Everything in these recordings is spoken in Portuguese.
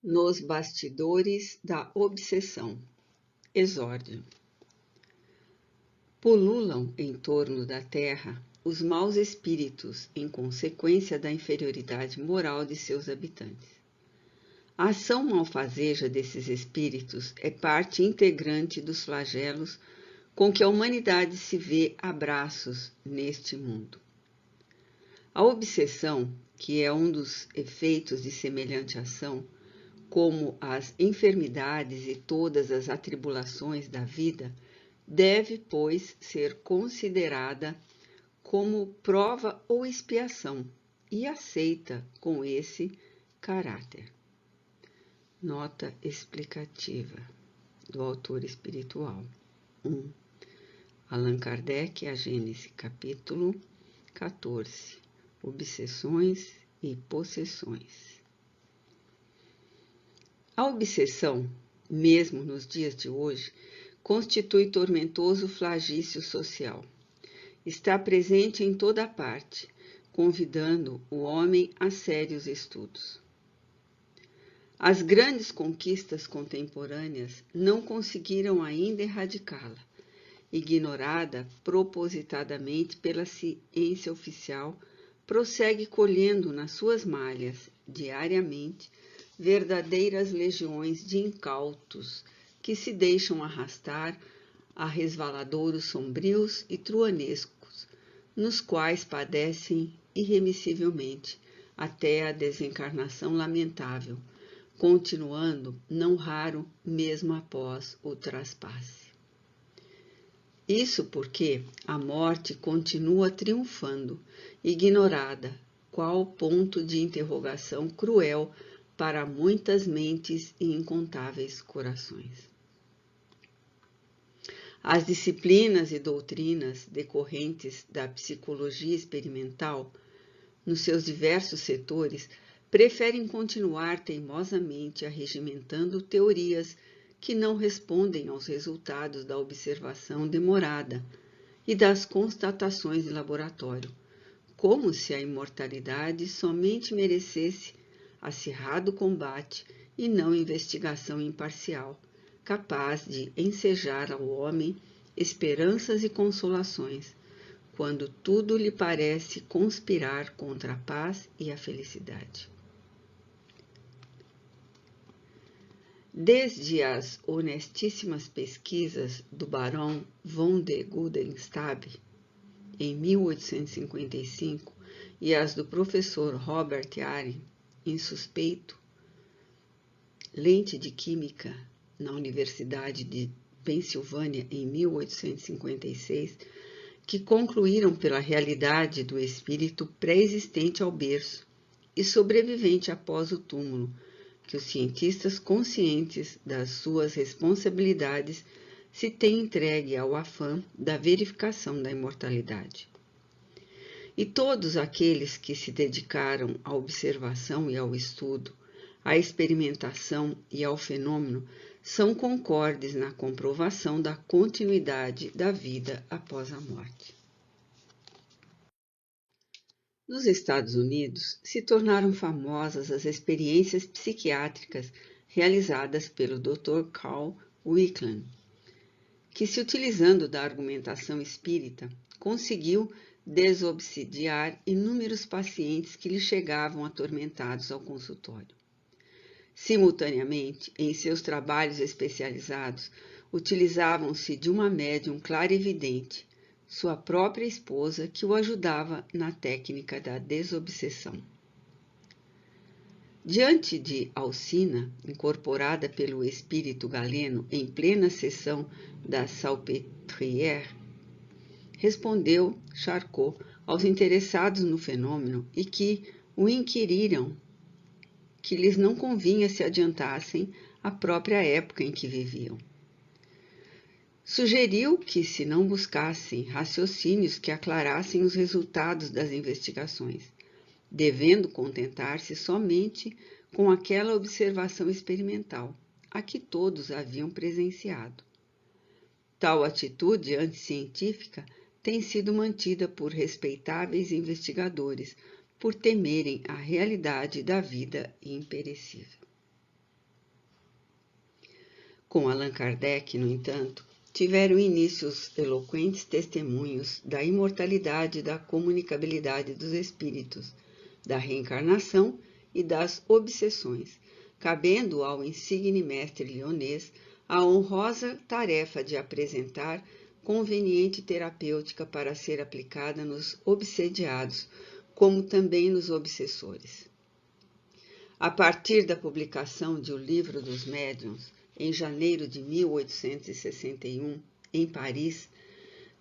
Nos bastidores da obsessão. Exórdio. Pululam em torno da terra os maus espíritos em consequência da inferioridade moral de seus habitantes. A ação malfazeja desses espíritos é parte integrante dos flagelos com que a humanidade se vê a braços neste mundo. A obsessão, que é um dos efeitos de semelhante ação, como as enfermidades e todas as atribulações da vida, deve, pois, ser considerada como prova ou expiação e aceita com esse caráter. Nota explicativa do autor espiritual. 1. Allan Kardec, A Gênese, capítulo 14. Obsessões e possessões. A obsessão, mesmo nos dias de hoje, constitui tormentoso flagício social. Está presente em toda parte, convidando o homem a sérios estudos. As grandes conquistas contemporâneas não conseguiram ainda erradicá-la, ignorada propositadamente pela ciência oficial, prossegue colhendo nas suas malhas, diariamente, verdadeiras legiões de incautos que se deixam arrastar a resvaladouros sombrios e truanescos, nos quais padecem irremissivelmente até a desencarnação lamentável, continuando, não raro, mesmo após o traspasse. Isso porque a morte continua triunfando, ignorada, qual ponto de interrogação cruel para muitas mentes e incontáveis corações. As disciplinas e doutrinas decorrentes da psicologia experimental, nos seus diversos setores, preferem continuar teimosamente arregimentando teorias que não respondem aos resultados da observação demorada e das constatações de laboratório, como se a imortalidade somente merecesse acirrado combate e não investigação imparcial, capaz de ensejar ao homem esperanças e consolações, quando tudo lhe parece conspirar contra a paz e a felicidade. Desde as honestíssimas pesquisas do Barão von der Guldenstern, em 1855, e as do professor Robert Arryn, insuspeito, lente de química, na Universidade de Pensilvânia, em 1856, que concluíram pela realidade do espírito pré-existente ao berço e sobrevivente após o túmulo, que os cientistas conscientes das suas responsabilidades se têm entregue ao afã da verificação da imortalidade. E todos aqueles que se dedicaram à observação e ao estudo, à experimentação e ao fenômeno, são concordes na comprovação da continuidade da vida após a morte. Nos Estados Unidos, se tornaram famosas as experiências psiquiátricas realizadas pelo Dr. Carl Wickland, que, se utilizando da argumentação espírita, conseguiu desobsidiar inúmeros pacientes que lhe chegavam atormentados ao consultório. Simultaneamente, em seus trabalhos especializados, utilizavam-se de uma médium clarividente, sua própria esposa, que o ajudava na técnica da desobsessão. Diante de Alcina, incorporada pelo espírito galeno em plena sessão da Salpêtrière, respondeu Charcot aos interessados no fenômeno e que o inquiriram que lhes não convinha se adiantassem à própria época em que viviam. Sugeriu que se não buscassem raciocínios que aclarassem os resultados das investigações, devendo contentar-se somente com aquela observação experimental, a que todos haviam presenciado. Tal atitude anticientífica tem sido mantida por respeitáveis investigadores, por temerem a realidade da vida imperecível. Com Allan Kardec, no entanto, tiveram início os eloquentes testemunhos da imortalidade e da comunicabilidade dos espíritos, da reencarnação e das obsessões, cabendo ao insigne mestre lionês a honrosa tarefa de apresentar conveniente terapêutica para ser aplicada nos obsediados, como também nos obsessores. A partir da publicação de O Livro dos Médiuns, em janeiro de 1861, em Paris,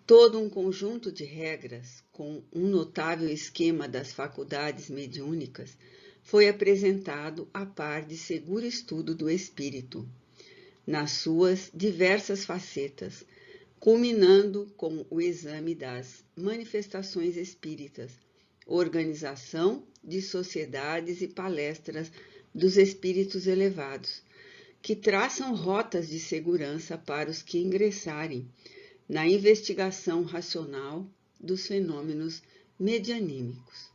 todo um conjunto de regras, com um notável esquema das faculdades mediúnicas, foi apresentado a par de seguro estudo do espírito, nas suas diversas facetas, culminando com o exame das manifestações espíritas, organização de sociedades e palestras dos espíritos elevados, que traçam rotas de segurança para os que ingressarem na investigação racional dos fenômenos medianímicos.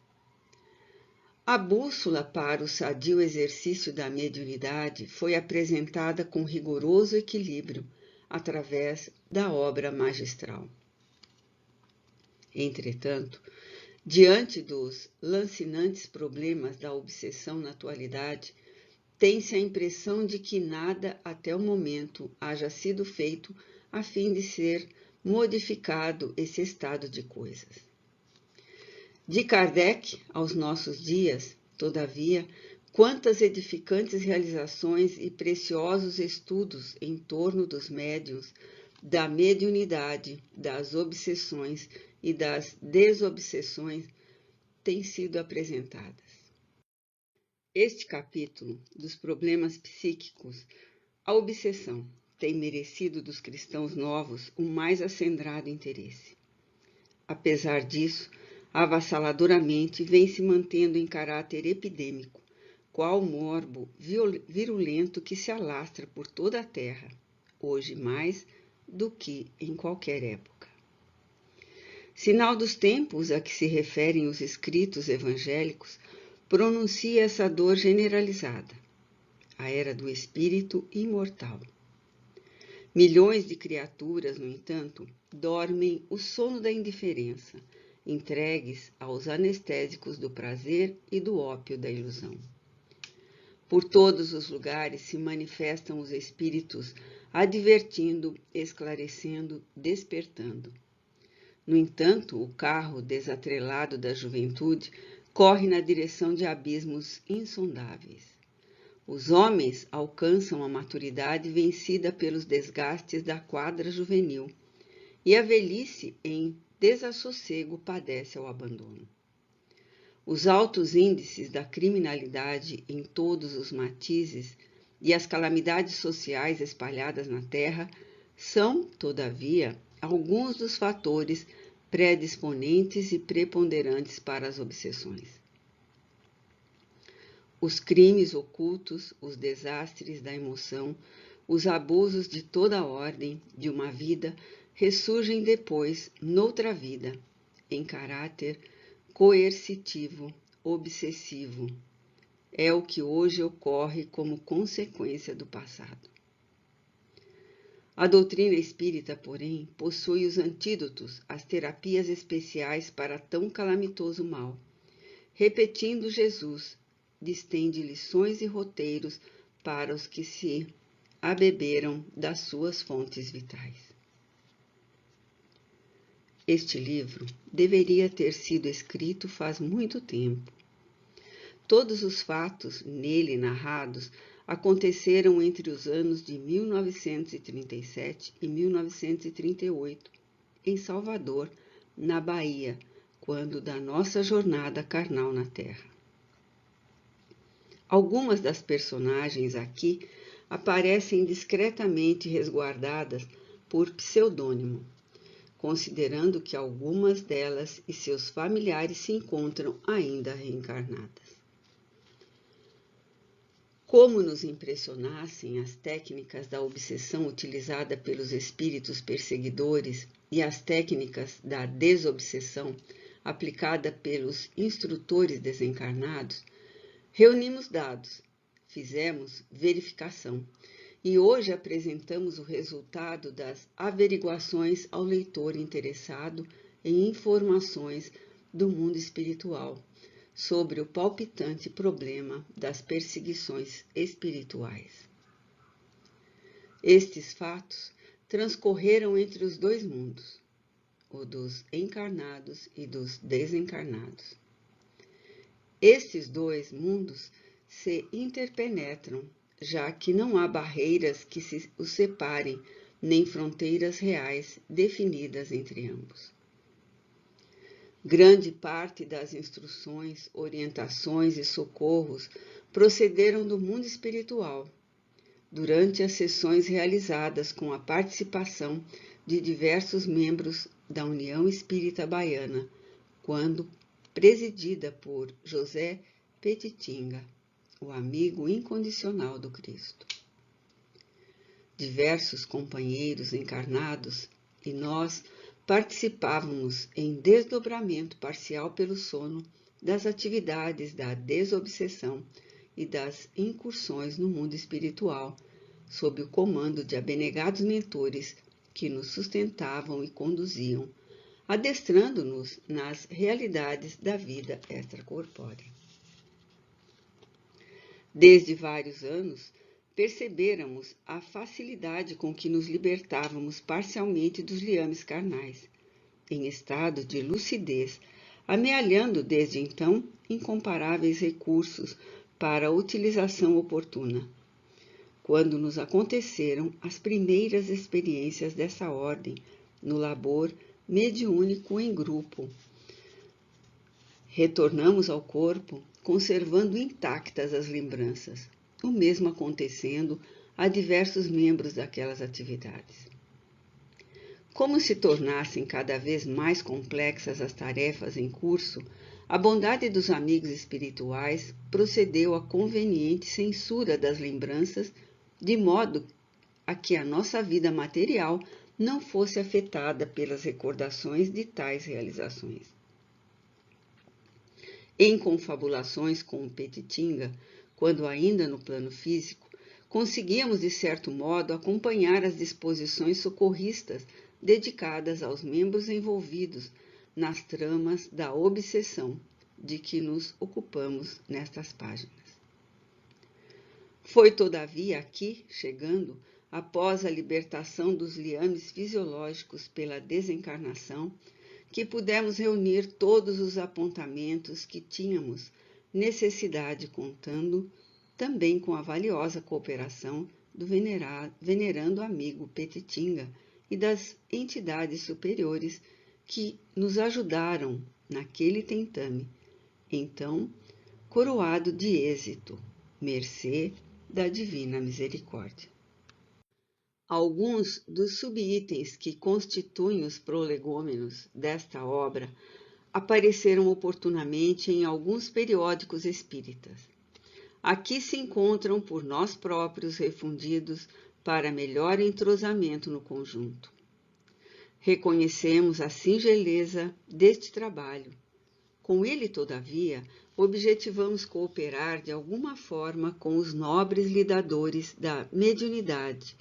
A bússola para o sadio exercício da mediunidade foi apresentada com rigoroso equilíbrio através da obra magistral. Entretanto, diante dos lancinantes problemas da obsessão na atualidade, tem-se a impressão de que nada até o momento haja sido feito a fim de ser modificado esse estado de coisas. De Kardec aos nossos dias, todavia, quantas edificantes realizações e preciosos estudos em torno dos médiuns, da mediunidade, das obsessões e das desobsessões têm sido apresentadas. Este capítulo dos problemas psíquicos, a obsessão, tem merecido dos cristãos novos o mais acendrado interesse. Apesar disso, avassaladoramente vem se mantendo em caráter epidêmico, qual morbo virulento que se alastra por toda a terra, hoje mais do que em qualquer época. Sinal dos tempos a que se referem os escritos evangélicos, pronuncia essa dor generalizada, a era do espírito imortal. Milhões de criaturas, no entanto, dormem o sono da indiferença, entregues aos anestésicos do prazer e do ópio da ilusão. Por todos os lugares se manifestam os espíritos advertindo, esclarecendo, despertando. No entanto, o carro desatrelado da juventude corre na direção de abismos insondáveis. Os homens alcançam a maturidade vencida pelos desgastes da quadra juvenil, e a velhice, em desassossego, padece ao abandono. Os altos índices da criminalidade em todos os matizes e as calamidades sociais espalhadas na terra são, todavia, alguns dos fatores predisponentes e preponderantes para as obsessões. Os crimes ocultos, os desastres da emoção, os abusos de toda a ordem de uma vida ressurgem depois, noutra vida, em caráter coercitivo, obsessivo. É o que hoje ocorre como consequência do passado. A doutrina espírita, porém, possui os antídotos, as terapias especiais para tão calamitoso mal. Repetindo Jesus, distende lições e roteiros para os que se abeberam das suas fontes vitais. Este livro deveria ter sido escrito faz muito tempo. Todos os fatos nele narrados aconteceram entre os anos de 1937 e 1938, em Salvador, na Bahia, quando da nossa jornada carnal na Terra. Algumas das personagens aqui aparecem discretamente resguardadas por pseudônimo, considerando que algumas delas e seus familiares se encontram ainda reencarnadas. Como nos impressionassem as técnicas da obsessão utilizada pelos espíritos perseguidores e as técnicas da desobsessão aplicada pelos instrutores desencarnados, reunimos dados, fizemos verificação e hoje apresentamos o resultado das averiguações ao leitor interessado em informações do mundo espiritual sobre o palpitante problema das perseguições espirituais. Estes fatos transcorreram entre os dois mundos, o dos encarnados e dos desencarnados. Estes dois mundos se interpenetram, já que não há barreiras que os separem, nem fronteiras reais definidas entre ambos. Grande parte das instruções, orientações e socorros procederam do mundo espiritual, durante as sessões realizadas com a participação de diversos membros da União Espírita Baiana, quando presidida por José Petitinga, o amigo incondicional do Cristo. Diversos companheiros encarnados e nós participávamos em desdobramento parcial pelo sono das atividades da desobsessão e das incursões no mundo espiritual, sob o comando de abnegados mentores que nos sustentavam e conduziam, adestrando-nos nas realidades da vida extracorpórea. Desde vários anos, perceberamos a facilidade com que nos libertávamos parcialmente dos liames carnais, em estado de lucidez, amealhando desde então incomparáveis recursos para a utilização oportuna. Quando nos aconteceram as primeiras experiências dessa ordem, no labor mediúnico em grupo, retornamos ao corpo, conservando intactas as lembranças, o mesmo acontecendo a diversos membros daquelas atividades. Como se tornassem cada vez mais complexas as tarefas em curso, a bondade dos amigos espirituais procedeu à conveniente censura das lembranças, de modo a que a nossa vida material não fosse afetada pelas recordações de tais realizações. Em confabulações com o Petitinga, quando ainda no plano físico, conseguíamos de certo modo acompanhar as disposições socorristas dedicadas aos membros envolvidos nas tramas da obsessão de que nos ocupamos nestas páginas. Foi, todavia, aqui, chegando, após a libertação dos liames fisiológicos pela desencarnação, que pudemos reunir todos os apontamentos que tínhamos necessidade, contando também com a valiosa cooperação do venerando amigo Petitinga e das entidades superiores que nos ajudaram naquele tentame, então coroado de êxito, mercê da Divina Misericórdia. Alguns dos subitens que constituem os prolegômenos desta obra apareceram oportunamente em alguns periódicos espíritas. Aqui se encontram por nós próprios refundidos para melhor entrosamento no conjunto. Reconhecemos a singeleza deste trabalho. Com ele, todavia, objetivamos cooperar de alguma forma com os nobres lidadores da mediunidade,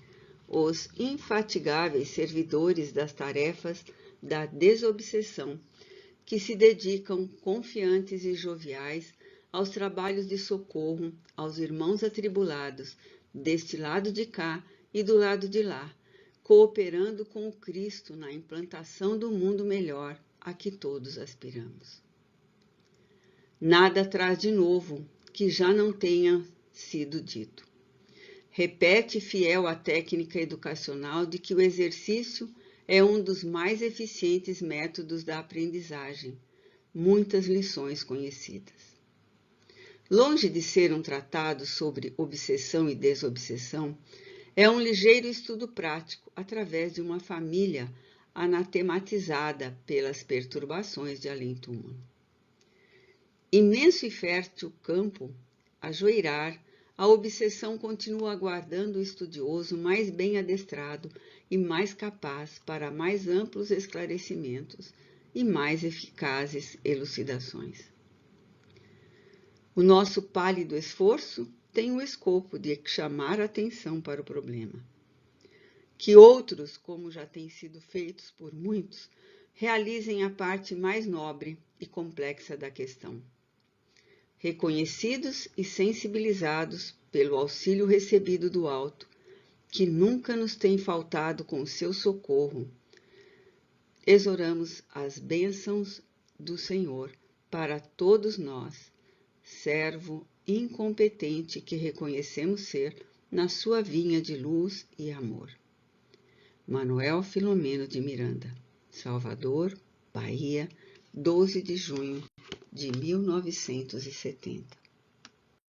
os infatigáveis servidores das tarefas da desobsessão, que se dedicam confiantes e joviais aos trabalhos de socorro aos irmãos atribulados, deste lado de cá e do lado de lá, cooperando com o Cristo na implantação do mundo melhor a que todos aspiramos. Nada traz de novo que já não tenha sido dito. Repete fiel à técnica educacional de que o exercício é um dos mais eficientes métodos da aprendizagem, muitas lições conhecidas. Longe de ser um tratado sobre obsessão e desobsessão, é um ligeiro estudo prático através de uma família anatematizada pelas perturbações de além-túmulo. Imenso e fértil campo a joirar, a obsessão continua aguardando o estudioso mais bem adestrado e mais capaz para mais amplos esclarecimentos e mais eficazes elucidações. O nosso pálido esforço têm o escopo de chamar a atenção para o problema. Que outros, como já tem sido feitos por muitos, realizem a parte mais nobre e complexa da questão. Reconhecidos e sensibilizados pelo auxílio recebido do alto, que nunca nos tem faltado com o seu socorro, exoramos as bênçãos do Senhor para todos nós, servo incompetente que reconhecemos ser na sua vinha de luz e amor. Manuel Filomeno de Miranda, Salvador, Bahia, 12 de junho de 1970.